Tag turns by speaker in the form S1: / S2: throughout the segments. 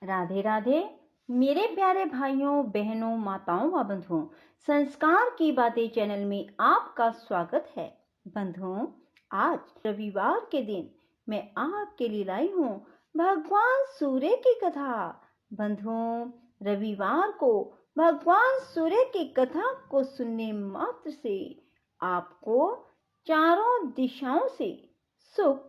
S1: राधे राधे मेरे प्यारे भाइयों बहनों माताओं व बंधुओं। संस्कार की बातें चैनल में आपका स्वागत है। बंधुओं, आज रविवार के दिन मैं आपके लिए लाई हूँ भगवान सूर्य की कथा। बंधुओं, रविवार को भगवान सूर्य की कथा को सुनने मात्र से आपको चारों दिशाओं से सुख,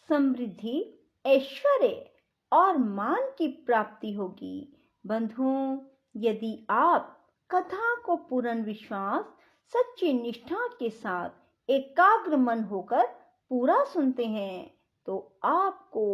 S1: समृद्धि, ऐश्वर्य और मान की प्राप्ति होगी। बंधुओं, यदि आप कथा को पूर्ण विश्वास, सच्ची निष्ठा के साथ एकाग्र मन होकर पूरा सुनते हैं तो आपको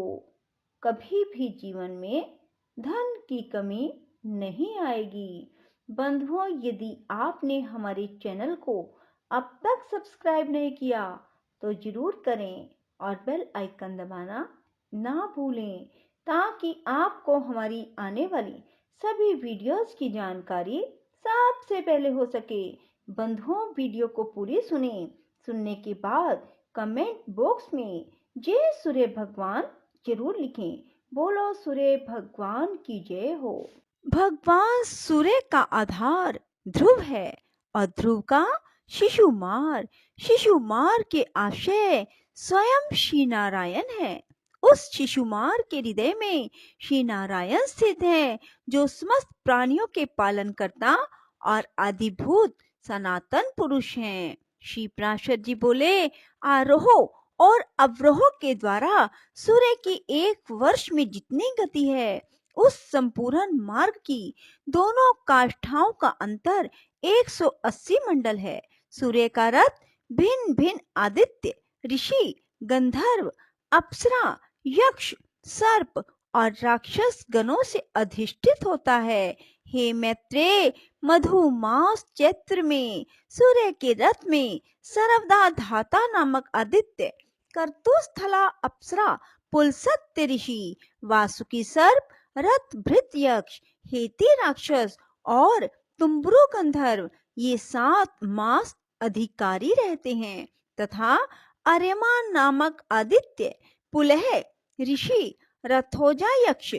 S1: कभी भी जीवन में धन की कमी नहीं आएगी। बंधुओं, यदि आपने हमारे चैनल को अब तक सब्सक्राइब नहीं किया तो जरूर करें और बेल आइकन दबाना ना भूलें ताकि आपको हमारी आने वाली सभी वीडियोस की जानकारी सबसे पहले हो सके। बंधुओं, वीडियो को पूरी सुनने के बाद कमेंट बॉक्स में जय सूर्य भगवान जरूर लिखें। बोलो सूर्य भगवान की जय हो। भगवान सूर्य का आधार ध्रुव है और ध्रुव का शिशुमार के आशय स्वयं श्री नारायण है। उस शिशुमार के हृदय में श्री नारायण स्थित है, जो समस्त प्राणियों के पालन करता और आदिभूत सनातन पुरुष हैं। श्री पार्षद जी बोले, आरोह और अवरोह के द्वारा सूर्य की एक वर्ष में जितनी गति है, उस संपूर्ण मार्ग की दोनों काष्ठाओं का अंतर 180 मंडल है। सूर्य का रथ भिन्न भिन्न आदित्य, ऋषि, गंधर्व, अप्सरा, यक्ष, सर्प और राक्षस गणों से अधिष्ठित होता है। हे मैत्रेय, मधुमास चैत्र में सूर्य के रथ में सर्वदा धाता नामक आदित्य, कर्तुस्थला अप्सरा, पुलसत्य ऋषि, वासुकी सर्प, रथ भृत यक्ष, हेती राक्षस और तुम्बरु गंधर्व ये 7 मास अधिकारी रहते हैं तथा आर्यमान नामक आदित्य, पुलह ऋषि, रथोजा यक्ष,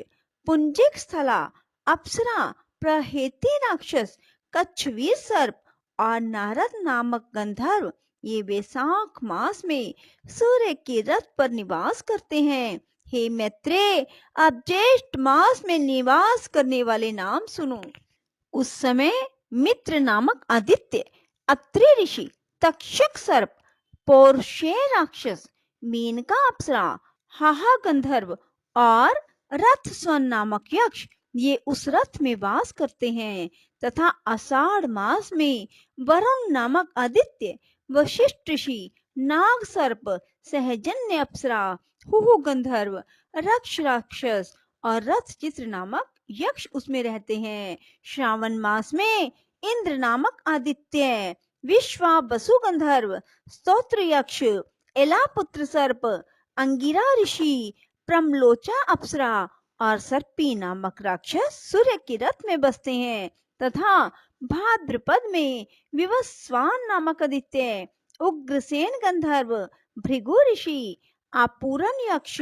S1: पुंजिक स्थला अप्सरा, प्रहेती राक्षस, कच्छवीर सर्प और नारद नामक गंधर्व ये वैशाख मास में सूर्य के रथ पर निवास करते हैं। हे मैत्रेय, अब ज्येष्ठ मास में निवास करने वाले नाम सुनो। उस समय मित्र नामक आदित्य, अत्रि ऋषि, तक्षक सर्प, पौरुषेय राक्षस, मेनका अप्सरा, हाहा गंधर्व और रथ स्वन नामक यक्ष ये उस रथ में वास करते हैं तथा आषाढ़ मास में वरुण नामक आदित्य, वशिष्ठ ऋषि, नाग सर्प, सहजन्य अप्सरा, हुहु गंधर्व, रक्ष राक्षस और रथ चित्र नामक यक्ष उसमें रहते हैं। श्रावण मास में इंद्र नामक आदित्य, विश्वा वसु गंधर्व, स्तोत्र यक्ष, एला पुत्र सर्प, अंगिरा ऋषि, प्रमलोचा अप्सरा और सर्पी नामक राक्षस सूर्य के रथ में बसते हैं तथा भाद्रपद में विवस्वान नामक आदित्य, उग्रसेन गंधर्व, भृगु ऋषि, आपूरन यक्ष,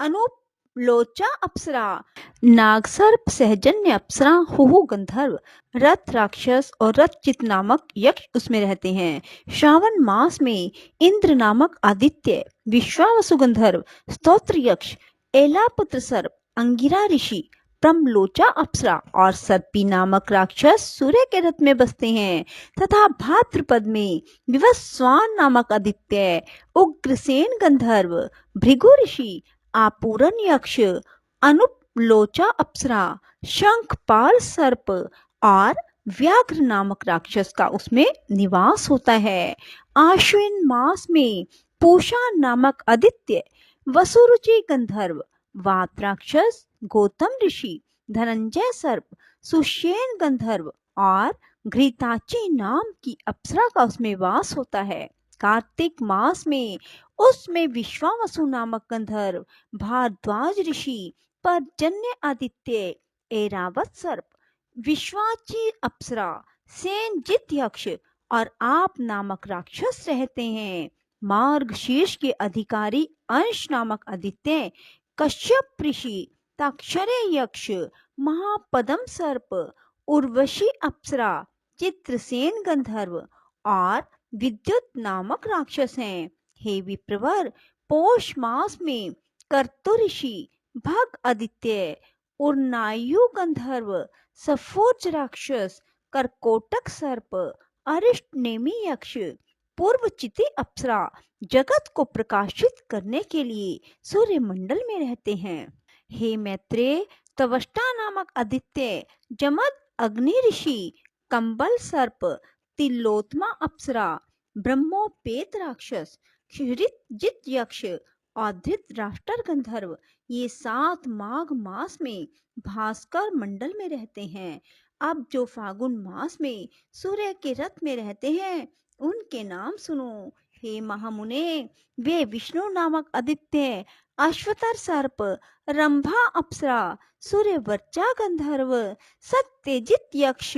S1: अनुलोचा अप्सरा, नागसर्प, सहजन्य अप्सरा, हुहु गंधर्व, रथ राक्षस और रथचित नामक यक्ष उसमें रहते हैं। श्रावण मास में इंद्र नामक आदित्य, विश्वावसु गंधर्व, स्तोत्र यक्ष, एला पुत्र सर्प, अंगिरा ऋषि, प्रमलोचा अप्सरा और सर्पी नामक राक्षस सूर्य के रथ में बसते हैं तथा भाद्रपद में विवस्वान नामक आदित्य, उग्रसेन गंधर्व, भृगु ऋषि, आपूरन यक्ष, अनुलोचा अप्सरा, शंखपाल सर्प और व्याघ्र नामक राक्षस का उसमें निवास होता है। आश्विन मास में पूषा नामक आदित्य, वसुरुचि गंधर्व, वात राक्षस, गौतम ऋषि, धनंजय सर्प, सुषेण गंधर्व और घृताची नाम की अप्सरा का उसमें वास होता है। कार्तिक मास में उसमें विश्वावसु नामक गंधर्व, भारद्वाज ऋषि, पर्जन्य आदित्य, ऐरावत सर्प, विश्वाची अप्सरा, सेनजित यक्ष और आप नामक राक्षस रहते हैं। मार्ग शीर्ष के अधिकारी अंश नामक आदित्य, कश्यप ऋषि, ताक्षरे यक्ष, महापदम सर्प, उर्वशी अप्सरा, चित्रसेन गंधर्व और विद्युत नामक राक्षस हैं। हे विप्रवर, पौष मास में कर्तु ऋषि, भग आदित्य, उर्नायु गंधर्व, सफोज राक्षस, करकोटक सर्प, अरिष्ट नेमी यक्ष, पूर्वचिति अप्सरा जगत को प्रकाशित करने के लिए सूर्य मंडल में रहते हैं। हे मैत्रेय, त्वष्टा नामक आदित्य, जमद अग्नि ऋषि, कंबल सर्प, तिलोत्तमा अप्सरा, ब्रह्मोपेत राक्षस, क्षितिज यक्ष और धृतराष्ट्र गंधर्व ये 7 माघ मास में भास्कर मंडल में रहते हैं। अब जो फागुन मास में सूर्य के रथ में रहते हैं उनके नाम सुनो। हे महामुने, वे विष्णु नामक आदित्य, अश्वतर सर्प, रंभा अप्सरा, सूर्यवर्चा गंधर्व, सत्यजित यक्ष,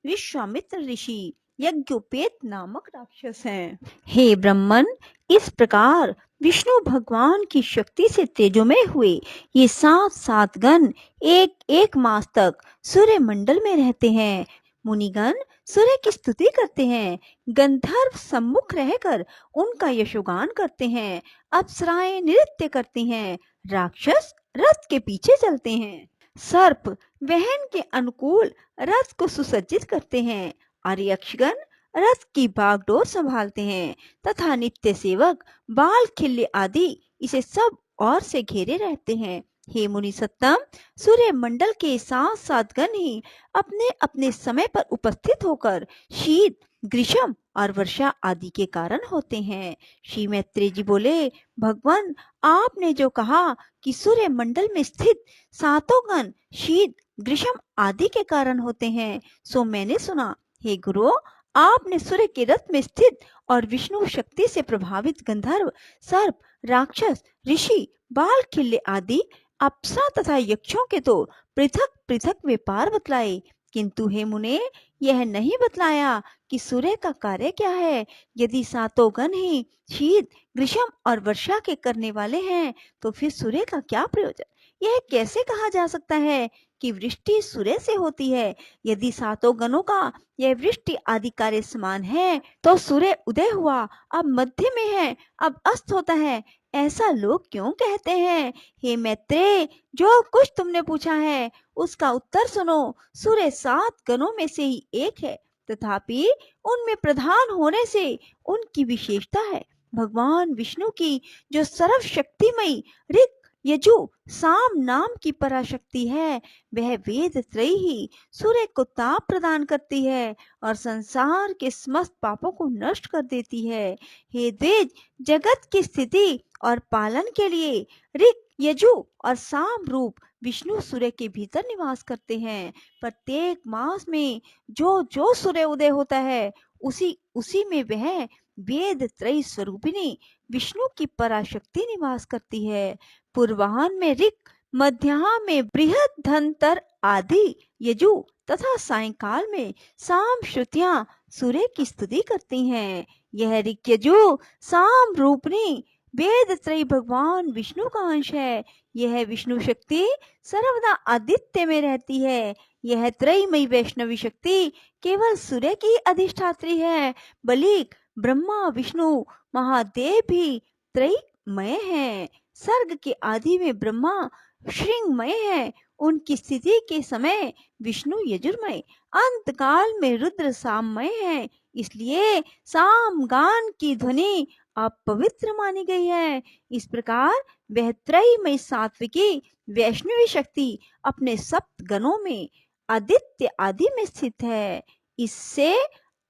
S1: विश्वामित्र ऋषि, यज्ञोपेत नामक राक्षस हैं। हे ब्रह्मन, इस प्रकार विष्णु भगवान की शक्ति से तेजोमय हुए ये 7 गण एक एक मास तक सूर्य मंडल में रहते हैं। मुनिगण सूर्य की स्तुति करते हैं, गंधर्व सम्मुख रहकर उनका यशोगान करते हैं, अप्सराएं नृत्य करती हैं, राक्षस रथ के पीछे चलते हैं, सर्प वहन के अनुकूल रथ को सुसज्जित करते हैं और यक्षगण रथ की बागडोर संभालते हैं तथा नित्य सेवक बाल खिल्ले आदि इसे सब ओर से घेरे रहते हैं। हे मुनि सत्तम, सूर्य मंडल के 7 गण ही अपने अपने समय पर उपस्थित होकर शीत, ग्रीष्म और वर्षा आदि के कारण होते हैं। श्री मैत्रेय जी बोले, भगवान, आपने जो कहा कि सूर्य मंडल में स्थित 7 गण शीत, ग्रीष्म आदि के कारण होते हैं, सो मैंने सुना। हे गुरु, आपने सूर्य के रथ में स्थित और विष्णु शक्ति से प्रभावित गंधर्व, सर्प, राक्षस, ऋषि, बाल खिल्ले आदि अप्सरा तथा यक्षों के तो पृथक पृथक व्यापार बतलाए, किंतु हे मुने, यह नहीं बतलाया कि सूर्य का कार्य क्या है। यदि 7 गण ही शीत, ग्रीष्म और वर्षा के करने वाले हैं तो फिर सूर्य का क्या प्रयोजन। यह कैसे कहा जा सकता है कि वृष्टि सूर्य से होती है। यदि 7 गणों का यह वृष्टि आदि कार्य समान है तो सूर्य उदय हुआ, अब मध्य में है, अब अस्त होता है, ऐसा लोग क्यों कहते हैं। हे मैत्रेय, जो कुछ तुमने पूछा है उसका उत्तर सुनो। सूर्य 7 गणों में से ही एक है, तथापि उनमें प्रधान होने से उनकी विशेषता है। भगवान विष्णु की जो सर्वशक्तिमयी ऋक, यजु, साम नाम की पराशक्ति है, वह वेद त्रयी ही सूर्य को ताप प्रदान करती है और संसार के समस्त पापों को नष्ट कर देती है। हे द्विज, जगत की स्थिति और पालन के लिए ऋक, यजु और साम रूप विष्णु सूर्य के भीतर निवास करते हैं। प्रत्येक मास में जो जो सूर्य उदय होता है उसी उसी में वह वेद त्रयी स्वरूपिणी विष्णु की पराशक्ति निवास करती है। पूर्वाह्न में ऋक, मध्याह्न में बृहद धनतर आदि यजु तथा सायंकाल में साम श्रुतियां सूर्य की स्तुति करती हैं। यह ऋक, यजु, साम रूपनी वेद त्रयी भगवान विष्णु का अंश है। यह विष्णु शक्ति सर्वदा आदित्य में रहती है। यह त्रयीमयी वैष्णवी शक्ति केवल सूर्य की अधिष्ठात्री है, बल्कि ब्रह्मा, विष्णु, महादेव भी त्रयीमय हैं। सर्ग के आदि में ब्रह्मा श्रृंगमय है, उनकी स्थिति के समय विष्णु यजुर्मय, अंत काल में रुद्र साममय है। इसलिए सामगान की ध्वनि अपवित्र मानी गई है। इस प्रकार वह त्रयीमयी सात्विकी वैष्णवी शक्ति अपने 7 गणों में आदित्य आदि में स्थित है। इससे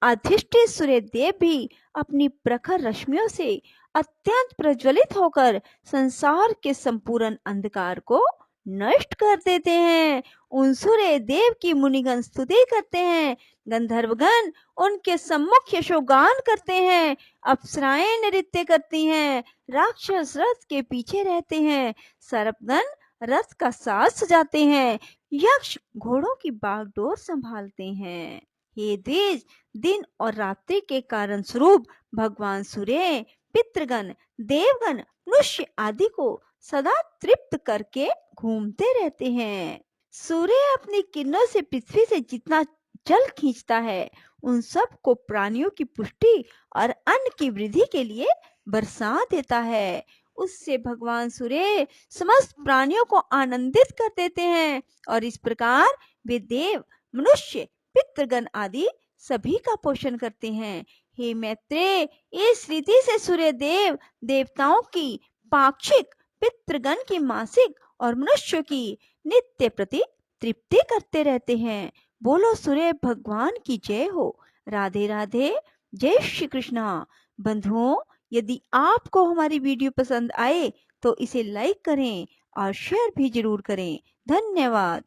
S1: अधिष्ठित सूर्य देव भी अपनी प्रखर रश्मियों से अत्यंत प्रज्वलित होकर संसार के संपूर्ण अंधकार को नष्ट कर देते हैं। उन सूर्य देव की मुनिगण स्तुति करते हैं, गंधर्वगण उनके सम्मुख यशोगान करते हैं, अप्सराएं नृत्य करती हैं, राक्षस रथ के पीछे रहते हैं, सर्पगण रथ का साज सजाते हैं, यक्ष घोड़ों की बागडोर संभालते हैं। हे द्विज, दिन और रात्रि के कारण स्वरूप भगवान सूर्य पितृगण, देवगण, मनुष्य आदि को सदा तृप्त करके घूमते रहते हैं। सूर्य अपनी किरणों से पृथ्वी से जितना जल खींचता है, उन सब को प्राणियों की पुष्टि और अन्न की वृद्धि के लिए बरसा देता है। उससे भगवान सूर्य समस्त प्राणियों को आनंदित कर देते हैं और इस प्रकार वे देव, मनुष्य, पितृगण आदि सभी का पोषण करते हैं। हे मैत्रेय, इस रीति से सूर्य देव देवताओं की पाक्षिक, पितृगण की मासिक और मनुष्यों की नित्य प्रति तृप्ति करते रहते हैं। बोलो सूर्य भगवान की जय हो। राधे राधे। जय श्री कृष्णा। बंधुओं, यदि आपको हमारी वीडियो पसंद आए तो इसे लाइक करें और शेयर भी जरूर करें। धन्यवाद।